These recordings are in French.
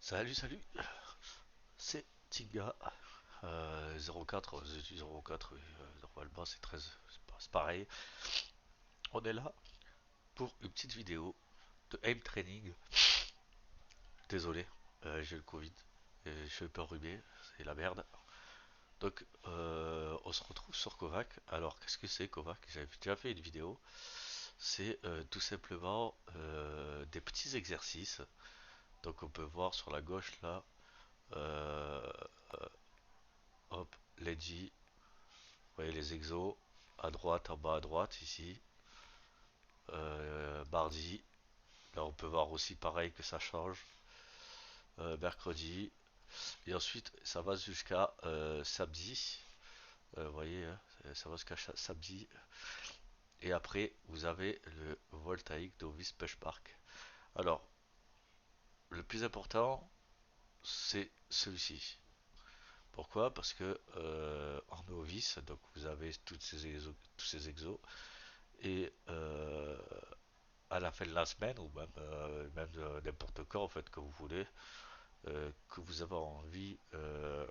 Salut, c'est Tinga. 04, 04, oui, normalement c'est 13, c'est pareil. On est là pour une petite vidéo de aim training. Désolé, j'ai le Covid, et je suis un peu enrhumé, c'est la merde. Donc, on se retrouve sur Kovac. Alors, qu'est-ce que c'est Kovac? J'avais déjà fait une vidéo. C'est tout simplement des petits exercices. Donc, on peut voir sur la gauche là, euh, hop, Lady. Vous voyez les exos, à droite, en bas à droite, ici. Mardi, là on peut voir aussi pareil que ça change. Mercredi, et ensuite ça va jusqu'à samedi. Vous voyez, hein, ça va jusqu'à samedi. Et après, vous avez le voltaïque d'Ovis Park. Alors, le plus important, c'est celui-ci. Pourquoi? Parce que en novice, donc vous avez tous ces exos, et à la fin de la semaine, ou même n'importe quand en fait que vous voulez, que vous avez envie, de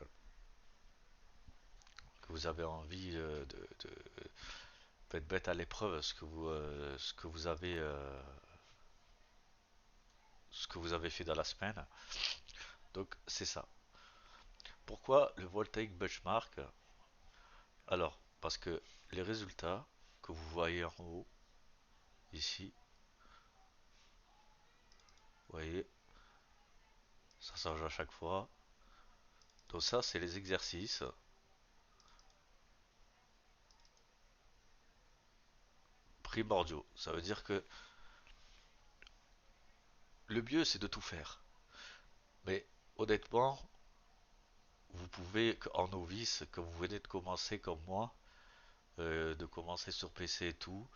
mettre à l'épreuve ce que vous avez fait dans la semaine. Donc c'est ça. Pourquoi le voltaic benchmark? Alors, parce que les résultats que vous voyez en haut, ici, vous voyez, ça change à chaque fois. Donc ça, c'est les exercices primordiaux. Ça veut dire que le mieux, c'est de tout faire. Mais honnêtement, vous pouvez, en novice, quand vous venez de commencer comme moi, de commencer sur PC et tout,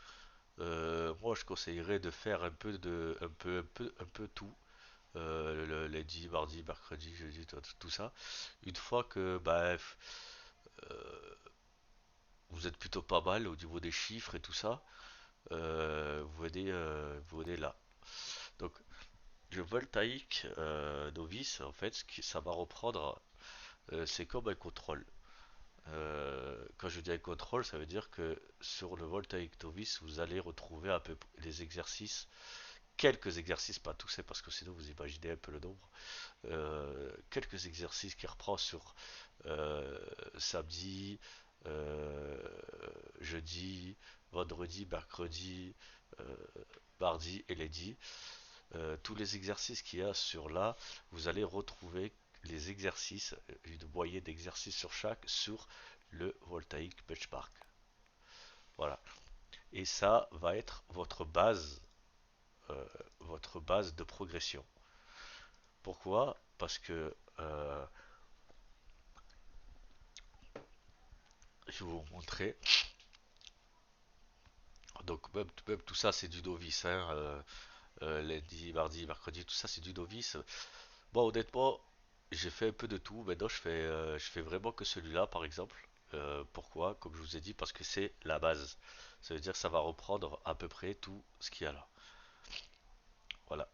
moi je conseillerais de faire un peu tout. Le lundi, mardi, mercredi, jeudi, tout ça. Une fois que vous êtes plutôt pas mal au niveau des chiffres et tout ça, vous venez là. Donc le voltaïque novice, en fait, ça va reprendre, c'est comme un contrôle. Quand je dis un contrôle, ça veut dire que sur le voltaïque novice, vous allez retrouver un peu les exercices, quelques exercices, pas tous, parce que sinon vous imaginez un peu le nombre. Quelques exercices qui reprend sur euh, samedi, euh, jeudi, vendredi, mercredi, euh, mardi et lundi. Tous les exercices qu'il y a sur là, vous allez retrouver les exercices, une moyenne d'exercices sur chaque, sur le Voltaic Benchmark. Voilà. Et ça va être euh, votre base de progression. Pourquoi? Parce que je vais vous montrer. Donc même tout ça c'est du novice, hein, lundi, mardi, mercredi, tout ça c'est du novice. Bon, honnêtement, j'ai fait un peu de tout. Maintenant, je fais vraiment que celui-là, par exemple. Pourquoi? Comme je vous ai dit, parce que c'est la base. Ça veut dire que ça va reprendre à peu près tout ce qu'il y a là. Voilà.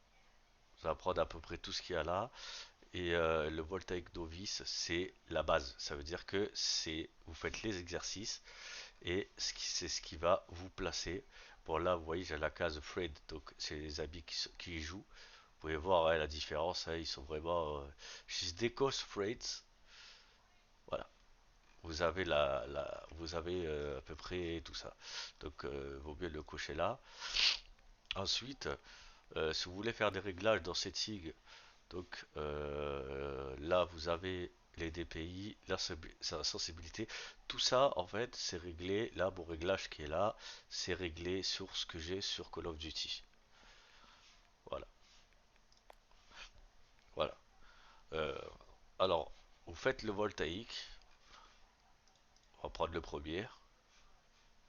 Ça va prendre à peu près tout ce qu'il y a là. Et le voltaïque novice, c'est la base. Ça veut dire que vous faites les exercices et c'est ce qui va vous placer. Bon, là, vous voyez, j'ai la case Fred, donc c'est les habits qui y jouent. Vous pouvez voir, ouais, la différence, hein, ils sont vraiment. She's Decos Freights. Voilà. Vous avez à peu près tout ça. Donc, vaut mieux le cocher là. Ensuite, si vous voulez faire des réglages dans Setting, donc là, vous avez les DPI, la sensibilité. Tout ça, en fait, c'est réglé. Là, mon réglage qui est là, c'est réglé sur ce que j'ai sur Call of Duty. Voilà. Voilà. Euh, alors, vous faites le voltaïque. On va prendre le premier.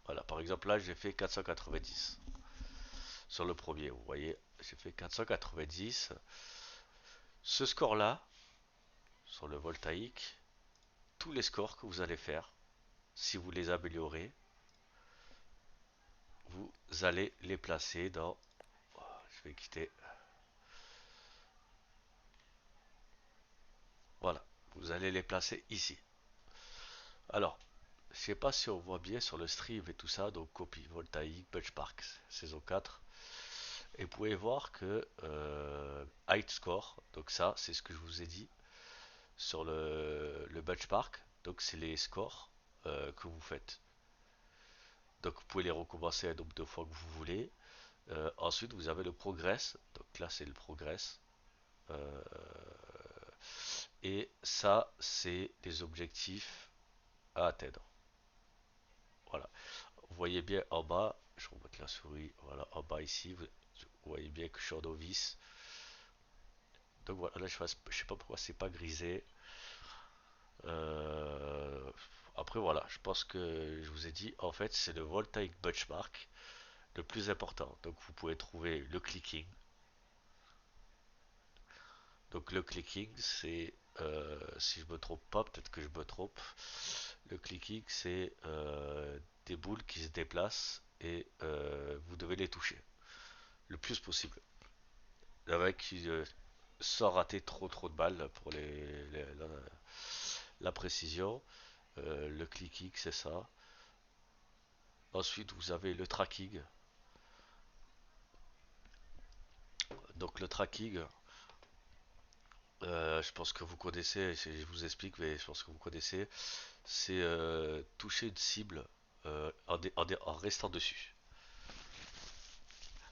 Voilà, par exemple, là, j'ai fait 490 sur le premier. Vous voyez, j'ai fait 490. Ce score-là, sur le voltaïque, tous les scores que vous allez faire, si vous les améliorez, vous allez les placer dans. Je vais quitter. vous allez les placer ici. Alors, je sais pas si on voit bien sur le stream et tout ça, donc copie voltaïque, benchmark, saison 4. Et vous pouvez voir que height score, donc ça c'est ce que je vous ai dit sur le benchmark, donc c'est les scores que vous faites. Donc vous pouvez les recommencer un nombre de fois que vous voulez. Ensuite vous avez le progress, donc là c'est le progress. Euh, et ça c'est des objectifs à atteindre. Voilà. Vous voyez bien en bas, je remonte la souris, voilà, en bas ici, vous voyez bien que je suis en novice. Donc voilà, là je sais pas pourquoi c'est pas grisé. Euh, Après voilà, je pense que je vous ai dit, en fait c'est le voltaic benchmark le plus important. Donc vous pouvez trouver le clicking. Donc le clicking c'est, si je me trompe pas, peut-être que je me trompe, le clicking c'est des boules qui se déplacent et vous devez les toucher le plus possible. Avec sans rater trop de balles pour la précision. Le clicking, c'est ça. Ensuite, vous avez le tracking. Donc le tracking, je pense que vous connaissez, je vous explique, mais je pense que vous connaissez, c'est toucher une cible en restant dessus.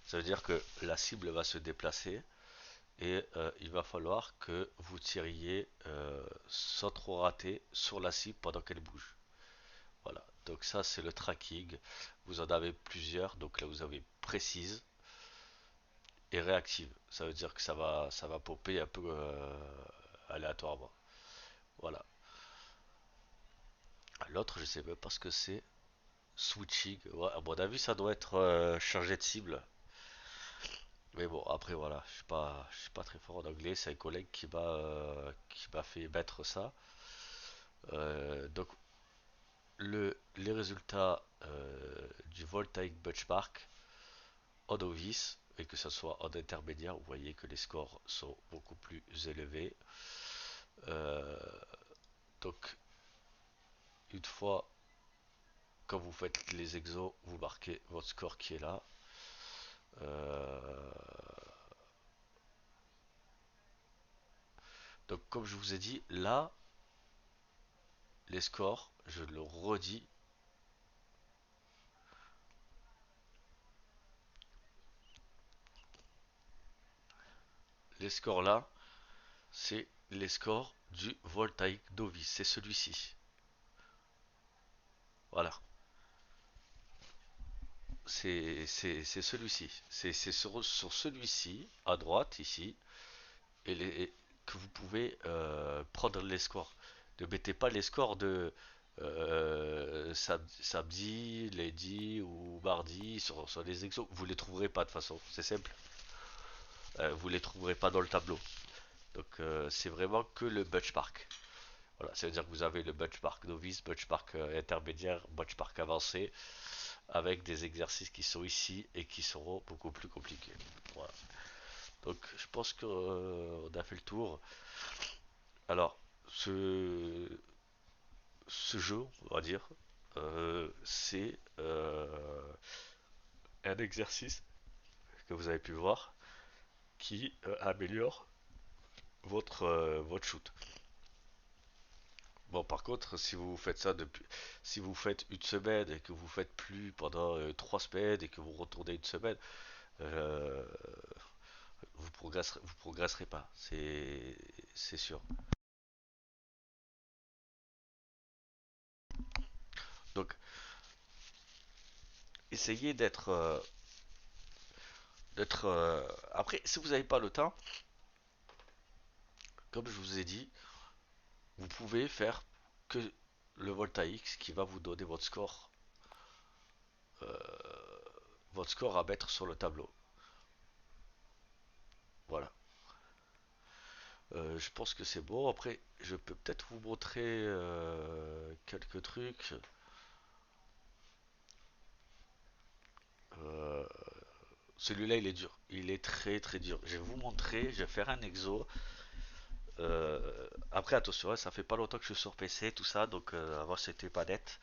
Ça veut dire que la cible va se déplacer et il va falloir que vous tiriez sans trop rater sur la cible pendant qu'elle bouge. Voilà, donc ça c'est le tracking. Vous en avez plusieurs, donc là vous avez précise et réactive. Ça veut dire que ça va popper un peu aléatoirement. Voilà. L'autre, je sais même pas ce que c'est. Switching. Ouais, à mon avis, ça doit être chargé de cible. Mais bon, après voilà, je suis pas très fort en anglais. C'est un collègue qui m'a fait mettre ça. Donc les résultats du Voltaic Benchmark en novice et que ce soit en intermédiaire, vous voyez que les scores sont beaucoup plus élevés. Euh, donc, une fois quand vous faites les exos, vous marquez votre score qui est là. Euh, donc, comme je vous ai dit, là, les scores, je le redis, les scores là, c'est les scores du Voltaic Novice, c'est celui-ci. Voilà, c'est celui-ci. C'est sur celui-ci, à droite, ici, que vous pouvez prendre les scores. Ne mettez pas les scores de samedi, lundi ou mardi sur les exos. Vous les trouverez pas de toute façon, c'est simple. Vous les trouverez pas dans le tableau. Donc c'est vraiment que le benchmark. Voilà, ça veut dire que vous avez le benchmark novice, benchmark intermédiaire, benchmark avancé, avec des exercices qui sont ici et qui seront beaucoup plus compliqués. Voilà. Donc je pense qu'on a fait le tour. Alors, ce, ce jeu, on va dire, c'est un exercice que vous avez pu voir qui améliore votre shoot. Bon, par contre, si vous faites ça depuis, si vous faites une semaine et que vous faites plus pendant 3 semaines et que vous retournez une semaine, euh, vous progresserez pas, c'est sûr. Donc, essayez Après, si vous n'avez pas le temps, comme je vous ai dit, vous pouvez faire que le voltaïque qui va vous donner votre score à mettre sur le tableau. Voilà. Je pense que c'est bon. Après, je peux peut-être vous montrer quelques trucs. Euh, Celui-là, il est dur. Il est très très dur. Je vais vous montrer. Je vais faire un exo. Après, attention, hein, ça fait pas longtemps que je suis sur PC, tout ça, donc avant c'était pas net.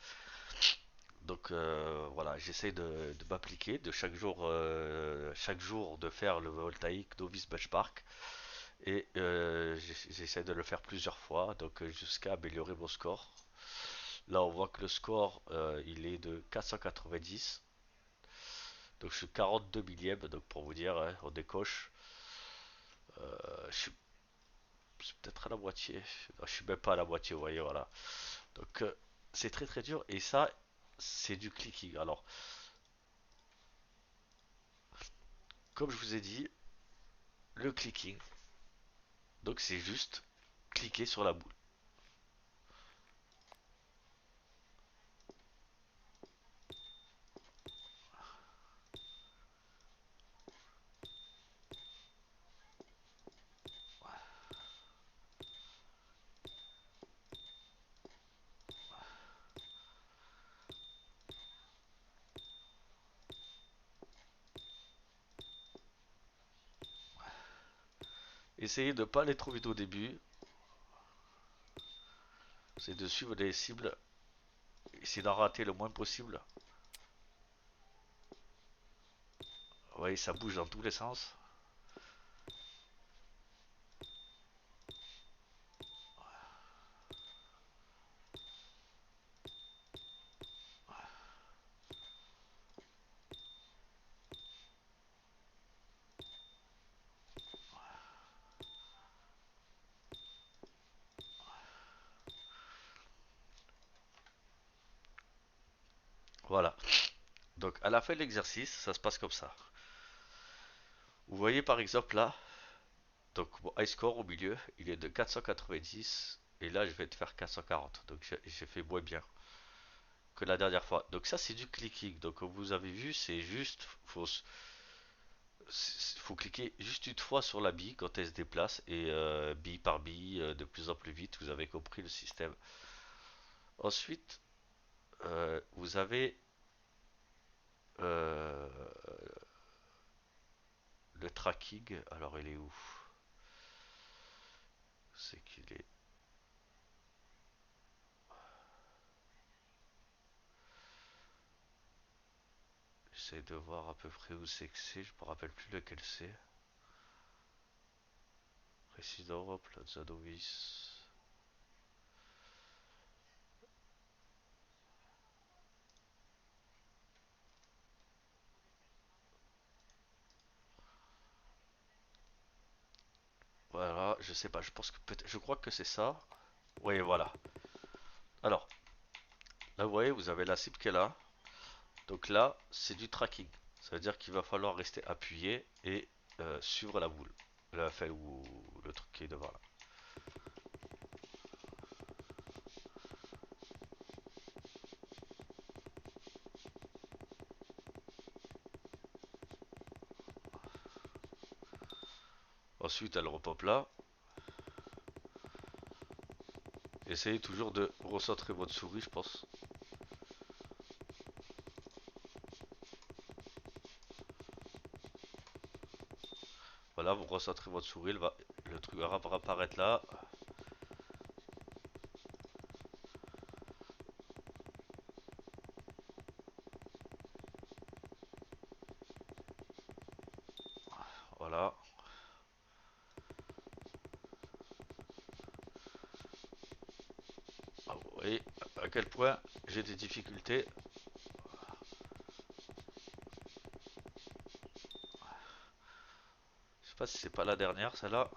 Donc voilà, j'essaie de m'appliquer, de chaque jour de faire le voltaïque Novice Benchmark. Et j'essaie de le faire plusieurs fois, donc jusqu'à améliorer mon score. Là, on voit que le score, il est de 490. Donc je suis 42 millième, donc pour vous dire, hein, on décoche. Je suis peut-être à la moitié. Non, je suis même pas à la moitié, vous voyez, voilà. Donc c'est très très dur. Et ça, c'est du clicking. Alors, comme je vous ai dit, le clicking, donc c'est juste cliquer sur la boule. Essayez de ne pas aller trop vite au début. C'est de suivre les cibles. Essayez d'en rater le moins possible. Vous voyez, ça bouge dans tous les sens. Voilà. Donc à la fin de l'exercice, ça se passe comme ça. Vous voyez par exemple là, donc mon high score au milieu, il est de 490 et là je vais te faire 440. Donc j'ai fait moins bien que la dernière fois. Donc ça c'est du clicking. Donc comme vous avez vu, c'est juste faut cliquer juste une fois sur la bille quand elle se déplace et bille par bille de plus en plus vite. Vous avez compris le système. Ensuite, vous avez euh, le tracking. Alors il est où? C'est qu'il est J'essaie de voir à peu près où c'est que c'est, je me rappelle plus lequel c'est. Président, Plaza Novis. Voilà, je sais pas, je pense que peut-être, je crois que c'est ça. Oui, voilà. Alors, là vous voyez, vous avez la cible qui est là. Donc là, c'est du tracking. Ça veut dire qu'il va falloir rester appuyé et suivre la boule. Enfin, ou le truc qui est devant là. Ensuite, elle repop là. Essayez toujours de recentrer votre souris, je pense. Voilà, vous recentrez votre souris, le truc va apparaître là. Voilà. Ah, vous voyez à quel point j'ai des difficultés. Je sais pas si c'est pas la dernière, celle-là.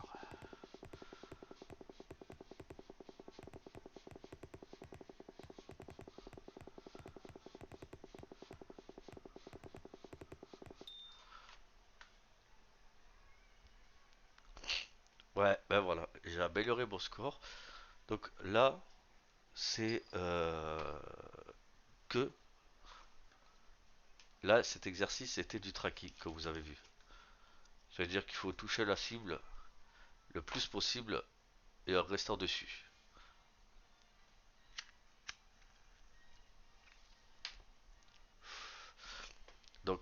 Ouais, ben voilà, j'ai amélioré mon score. Donc là, c'est que là, cet exercice c'était du tracking que vous avez vu. C'est-à-dire qu'il faut toucher la cible le plus possible et en restant dessus. Donc,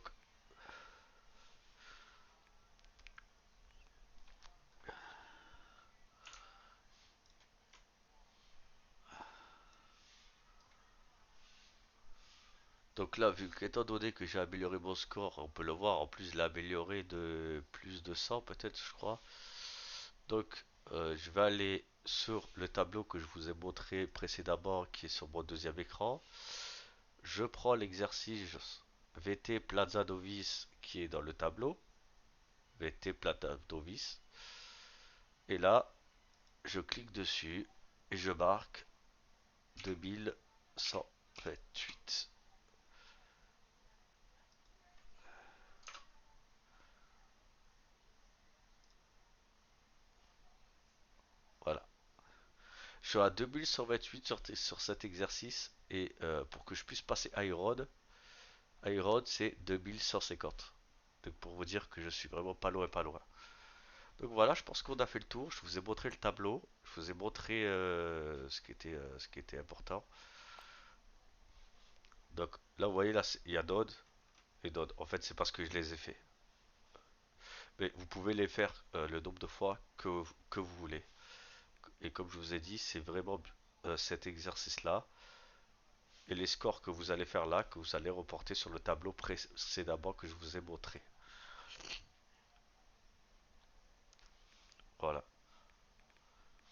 Donc là, vu qu'étant donné que j'ai amélioré mon score, on peut le voir, en plus je l'ai amélioré de plus de 100 peut-être, je crois. Donc je vais aller sur le tableau que je vous ai montré précédemment, qui est sur mon deuxième écran. Je prends l'exercice VT Plaza Novice qui est dans le tableau. VT Plaza Novice. Et là, je clique dessus et je marque 2128. Voilà. Je suis à 2128 sur cet exercice et pour que je puisse passer Iron c'est 2150. Donc pour vous dire que je suis vraiment pas loin, pas loin. Donc voilà, je pense qu'on a fait le tour. Je vous ai montré le tableau, je vous ai montré ce qui était important. Donc là, vous voyez, là, il y a Node et Node. En fait, c'est parce que je les ai fait. Mais vous pouvez les faire le nombre de fois que vous voulez. Et comme je vous ai dit, c'est vraiment cet exercice-là et les scores que vous allez faire là, que vous allez reporter sur le tableau précédemment que je vous ai montré. Voilà.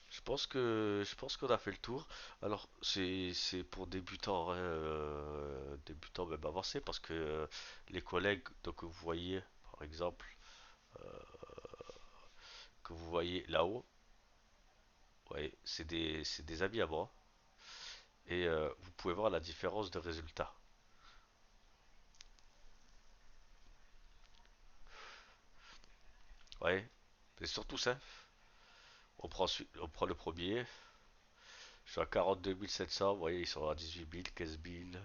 Je pense qu'on a fait le tour. Alors c'est pour débutants, hein, débutants même avancés parce que les collègues donc, que vous voyez par exemple que vous voyez là-haut, ouais, c'est des amis à moi et vous pouvez voir la différence de résultats. Ouais, c'est surtout ça. On prend le premier. Je suis à 42 700. Vous voyez, ils sont à 18 000, 15 000. Vous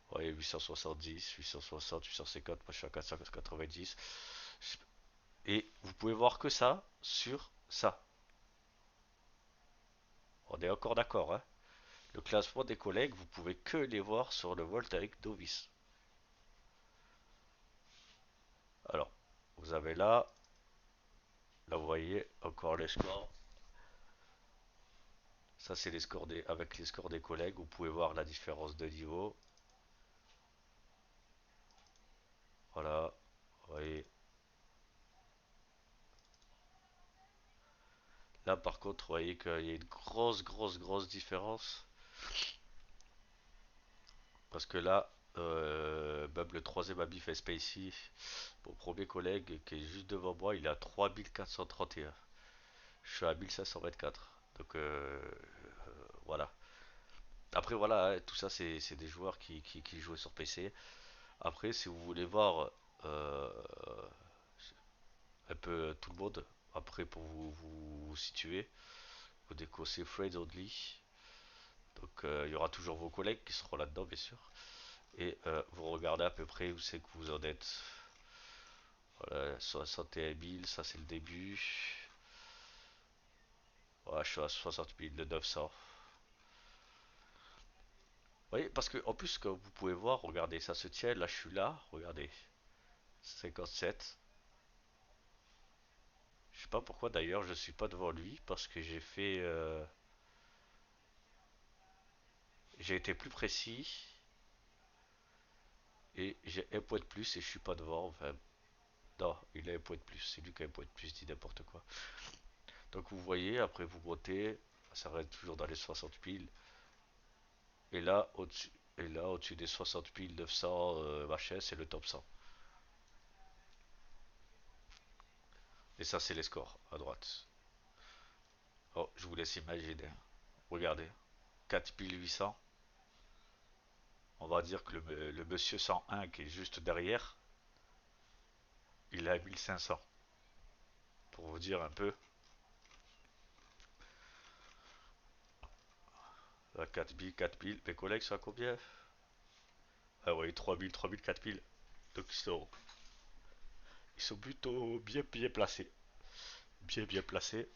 voyez, 870, 860, 850. Moi, je suis à 490. Et vous pouvez voir que ça sur ça. On est encore d'accord, hein? Le classement des collègues, vous pouvez que les voir sur le Volt avec Novice. Alors, vous avez là vous voyez encore les scores. Ça c'est les scores avec les scores des collègues, vous pouvez voir la différence de niveau. Voilà, vous voyez. Là par contre, vous voyez qu'il y a une grosse différence. Parce que là, même le troisième ami fait Spacey, mon premier collègue qui est juste devant moi, il est à 3431. Je suis à 1524. Donc voilà. Après voilà, hein, tout ça c'est des joueurs qui jouent sur PC. Après si vous voulez voir euh, un peu tout le monde, après pour vous situer, vous décossez Friends Only. Donc il y aura toujours vos collègues qui seront là-dedans bien sûr. Et vous regardez à peu près où c'est que vous en êtes. Voilà, 61 000, ça c'est le début. Voilà, je suis à 60 900. Oui, parce que en plus, comme vous pouvez voir, regardez, ça se tient. Là, je suis là. Regardez, 57. Je sais pas pourquoi d'ailleurs, je suis pas devant lui parce que j'ai été plus précis et j'ai un point de plus et je suis pas devant. Enfin, non, il a un point de plus. C'est lui qui a un point de plus, dit n'importe quoi. Donc vous voyez, après vous montez, ça reste toujours dans les 60 000. Et là, au-dessus des 60 900 machin, c'est le top 100. Et ça, c'est les scores à droite. Oh, je vous laisse imaginer. Regardez, 4800. On va dire que le monsieur 101 qui est juste derrière, il est à 1500. Pour vous dire un peu, 4000, 4000. Mes collègues sont à combien? Ah oui, 3000, 3000, 4000. Donc ils sont plutôt bien placés. Bien placés.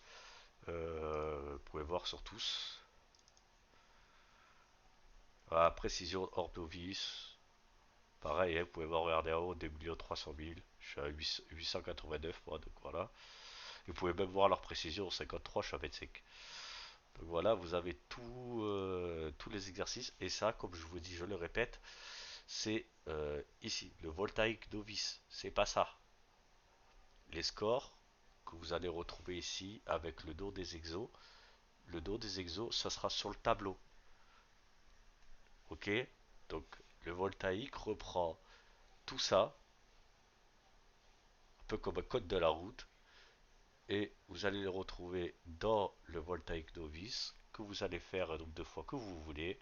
Vous pouvez voir sur tous. Ah, précision hors novice. Pareil, hein, vous pouvez voir, regarder en haut, 2 300 000. Je suis à 889 moi, donc voilà. Et vous pouvez même voir leur précision, 53, je suis à 25. Donc voilà, vous avez tous les exercices. Et ça, comme je vous dis, je le répète, c'est ici, le voltaïque novice. C'est pas ça. Les scores que vous allez retrouver ici avec le dos des exos. Le dos des exos, ça sera sur le tableau. Ok? Donc le voltaïque reprend tout ça, un peu comme un code de la route, et vous allez le retrouver dans le voltaïque novice, que vous allez faire un nombre de fois que vous voulez.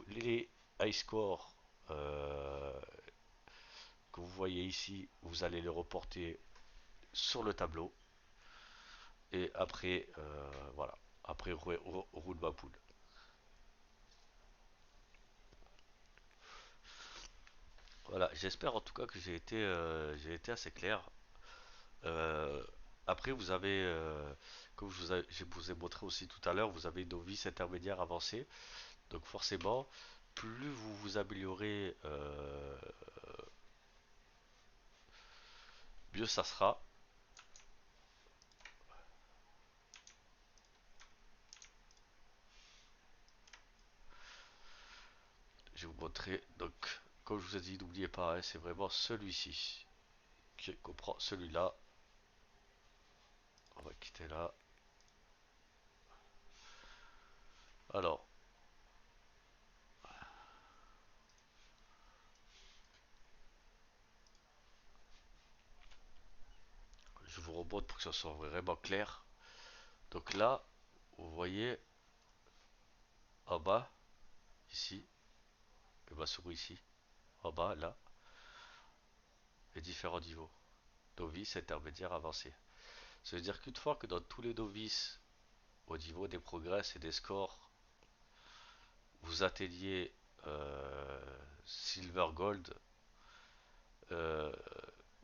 Les high scores que vous voyez ici, vous allez les reporter sur le tableau, et après, voilà, après roule ma poule. Voilà, j'espère en tout cas que j'ai été assez clair. Euh, Après, vous avez, comme je vous ai montré aussi tout à l'heure, vous avez novice, intermédiaire, avancé. Donc forcément, plus vous vous améliorez, mieux ça sera. Je vais vous montrer. Donc, comme je vous ai dit, n'oubliez pas, hein, c'est vraiment celui-ci qui comprend celui-là. On va quitter là. Alors, je vous remonte pour que ça soit vraiment clair. Donc là, vous voyez en bas, ici, et ma souris ici, en bas, là, les différents niveaux. Novice, intermédiaire, avancé. Ça veut dire qu'une fois que dans tous les novices, au niveau des progrès et des scores, vous atteignez Silver Gold, euh,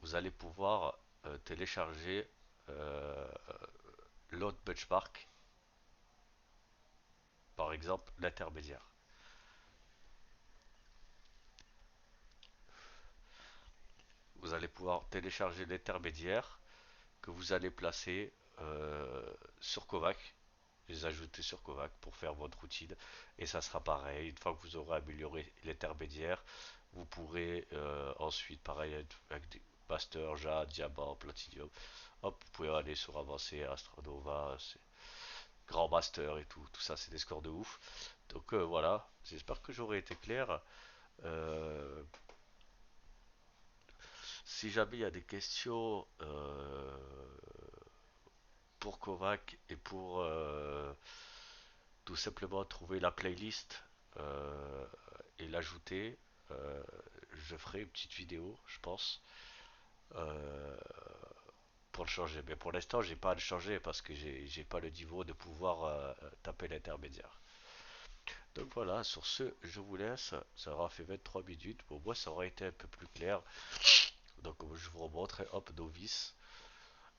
vous allez pouvoir télécharger euh, l'autre benchmark, par exemple l'intermédiaire. Vous allez pouvoir télécharger l'intermédiaire que vous allez placer sur Kovac, les ajouter sur Kovac pour faire votre routine. Et ça sera pareil, une fois que vous aurez amélioré l'intermédiaire, vous pourrez ensuite, pareil, avec des Master, Jade, Diamant, Platinum, hop, vous pouvez aller sur Avancé, Astronova, Grand Master et tout. Tout ça, c'est des scores de ouf. Donc voilà, j'espère que j'aurai été clair. Euh, Si jamais il y a des questions pour Kovac et pour tout simplement trouver la playlist euh, et l'ajouter, euh, je ferai une petite vidéo, je pense, euh, pour le changer. Mais pour l'instant, j'ai pas à le changer parce que j'ai pas le niveau de pouvoir taper l'intermédiaire. Donc voilà, sur ce, je vous laisse. Ça aura fait 23 minutes. Pour moi, ça aura été un peu plus clair. Donc je vous remontre, hop, novice.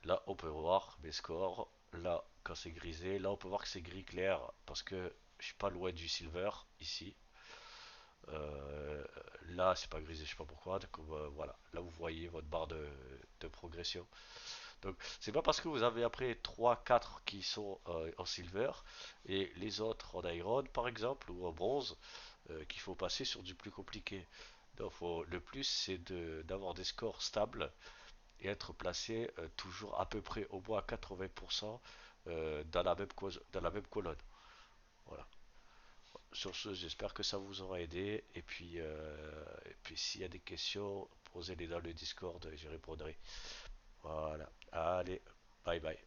Là, on peut voir mes scores. Là, quand c'est grisé, là, on peut voir que c'est gris clair parce que je suis pas loin du silver ici. Euh, Là, c'est pas grisé, je sais pas pourquoi. Donc, voilà, là, vous voyez votre barre de progression. Donc, c'est pas parce que vous avez après 3 4 qui sont en silver et les autres en iron, par exemple, ou en bronze, qu'il faut passer sur du plus compliqué. Donc, le plus, c'est d'avoir des scores stables et être placé toujours à peu près au moins à 80% dans la même colonne. Voilà. Sur ce, j'espère que ça vous aura aidé. Et puis s'il y a des questions, posez-les dans le Discord et j'y répondrai. Voilà. Allez, bye bye.